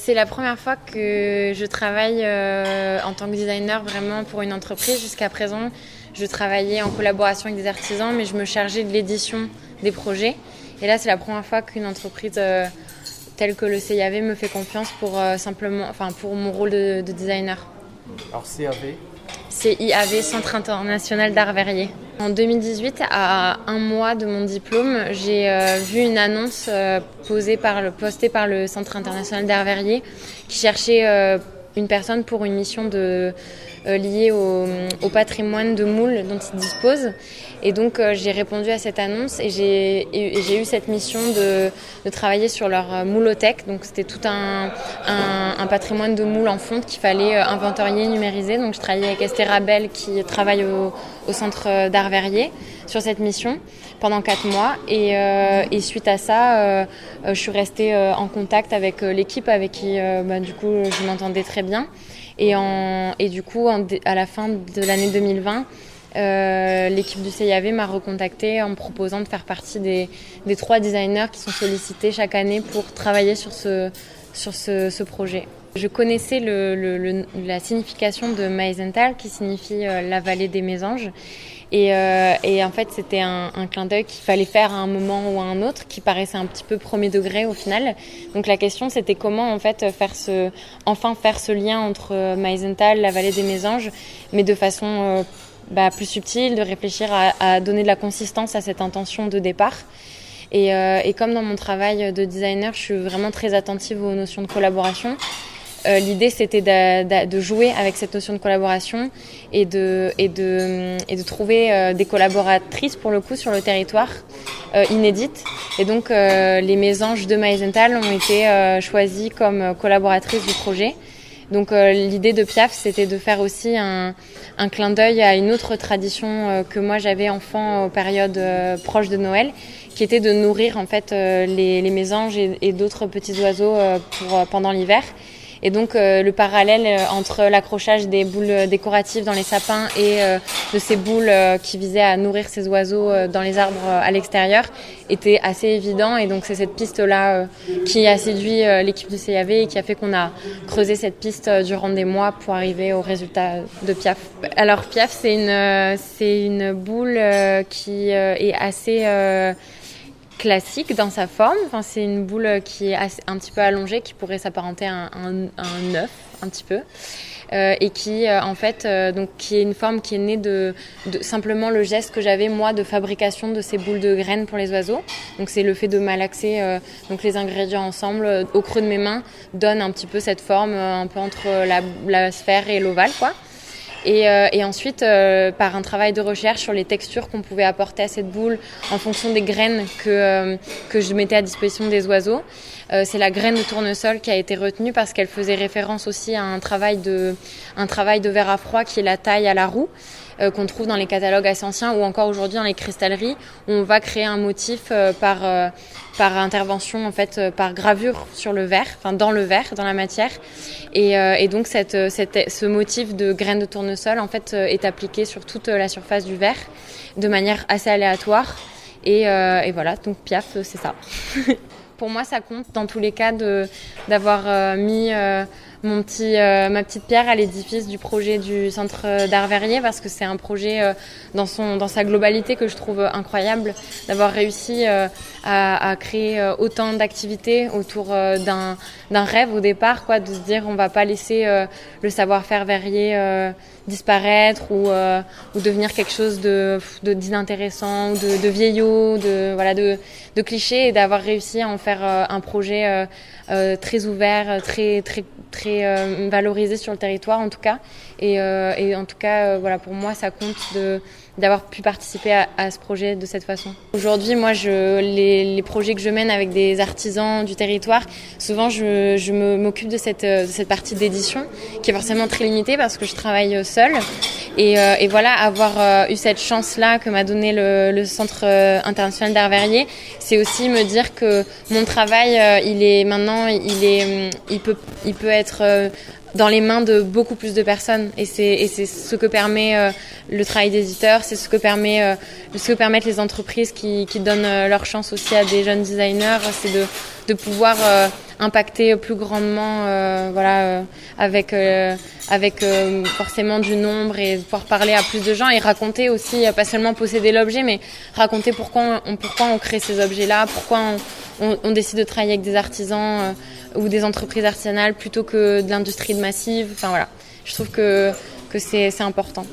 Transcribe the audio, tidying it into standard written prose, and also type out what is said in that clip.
C'est la première fois que je travaille en tant que designer vraiment pour une entreprise. Jusqu'à présent, je travaillais en collaboration avec des artisans, mais je me chargeais de l'édition des projets. Et là, c'est la première fois qu'une entreprise telle que le CIAV me fait confiance pour pour mon rôle de designer. Alors CAV, CIAV, Centre international d'art verrier. En 2018, à un mois de mon diplôme, j'ai vu une annonce postée par le Centre international d'art verrier qui cherchait une personne pour une mission liée au patrimoine de Moule dont il dispose. Et donc j'ai répondu à cette annonce et j'ai eu cette mission de travailler sur leur moulothèque. Donc c'était tout un patrimoine de moules en fonte qu'il fallait inventorier, numériser. Donc je travaillais avec Esther Abel qui travaille au Centre d'art verrier sur cette mission pendant 4 mois. Et suite à ça, je suis restée en contact avec l'équipe avec qui du coup je m'entendais très bien. Et du coup, à la fin de l'année 2020, l'équipe du CIAV m'a recontactée en me proposant de faire partie des 3 designers qui sont sollicités chaque année pour travailler sur ce projet. Je connaissais la signification de Meisenthal, qui signifie la vallée des mésanges. Et en fait, c'était un clin d'œil qu'il fallait faire à un moment ou à un autre, qui paraissait un petit peu premier degré au final. Donc la question, c'était comment en fait faire ce lien entre Meisenthal, la vallée des mésanges, mais de façon plus subtile, de réfléchir à donner de la consistance à cette intention de départ. Et comme dans mon travail de designer, je suis vraiment très attentive aux notions de collaboration. L'idée, c'était de jouer avec cette notion de collaboration et de trouver des collaboratrices, pour le coup, sur le territoire, inédites. Et donc, les mésanges de Meisenthal ont été choisies comme collaboratrices du projet. Donc, l'idée de Piaf, c'était de faire aussi un clin d'œil à une autre tradition que moi, j'avais enfant aux périodes proches de Noël, qui était de nourrir, en fait, les mésanges et d'autres petits oiseaux pendant l'hiver. Et donc le parallèle entre l'accrochage des boules décoratives dans les sapins et de ces boules qui visaient à nourrir ces oiseaux dans les arbres à l'extérieur était assez évident. Et donc c'est cette piste-là qui a séduit l'équipe du CIAV et qui a fait qu'on a creusé cette piste durant des mois pour arriver au résultat de Piaf. Alors Piaf, c'est une boule qui est assez classique dans sa forme. Enfin, c'est une boule qui est un petit peu allongée, qui pourrait s'apparenter à un œuf un petit peu, et qui en fait donc qui est une forme qui est née de simplement le geste que j'avais moi de fabrication de ces boules de graines pour les oiseaux. Donc c'est le fait de malaxer donc les ingrédients ensemble au creux de mes mains donne un petit peu cette forme un peu entre la sphère et l'ovale, quoi. Et ensuite, par un travail de recherche sur les textures qu'on pouvait apporter à cette boule en fonction des graines que je mettais à disposition des oiseaux. C'est la graine de tournesol qui a été retenue parce qu'elle faisait référence aussi à un travail de verre à froid qui est la taille à la roue, qu'on trouve dans les catalogues assez anciens ou encore aujourd'hui dans les cristalleries, où on va créer un motif par intervention, en fait, par gravure sur le verre, enfin dans le verre, dans la matière. Et donc ce motif de graines de tournesol en fait est appliqué sur toute la surface du verre de manière assez aléatoire. Et voilà, donc Piaf, c'est ça. Pour moi, ça compte dans tous les cas d'avoir mis ma petite pierre à l'édifice du projet du Centre d'art verrier, parce que c'est un projet dans sa globalité que je trouve incroyable, d'avoir réussi à créer autant d'activités autour d'un rêve au départ, quoi, de se dire on va pas laisser le savoir-faire verrier disparaître ou devenir quelque chose d'inintéressant, de vieillot, de cliché, et d'avoir réussi à en faire un projet très ouvert, très valorisé sur le territoire en tout cas. Et en tout cas, voilà, pour moi, ça compte d'avoir pu participer à ce projet de cette façon. Aujourd'hui, moi, les projets que je mène avec des artisans du territoire, souvent, je m'occupe de cette partie d'édition qui est forcément très limitée parce que je travaille seule. Et voilà, avoir eu cette chance-là que m'a donné le Centre international d'art verrier, c'est aussi me dire que mon travail, il peut être dans les mains de beaucoup plus de personnes, et c'est ce que permet le travail d'éditeur, c'est ce que permettent les entreprises qui donnent leur chance aussi à des jeunes designers, c'est de pouvoir impacter plus grandement, avec forcément du nombre et pouvoir parler à plus de gens et raconter aussi, pas seulement posséder l'objet, mais raconter pourquoi on crée ces objets-là, pourquoi on décide de travailler avec des artisans ou des entreprises artisanales plutôt que de l'industrie massive. Enfin voilà, je trouve que c'est important.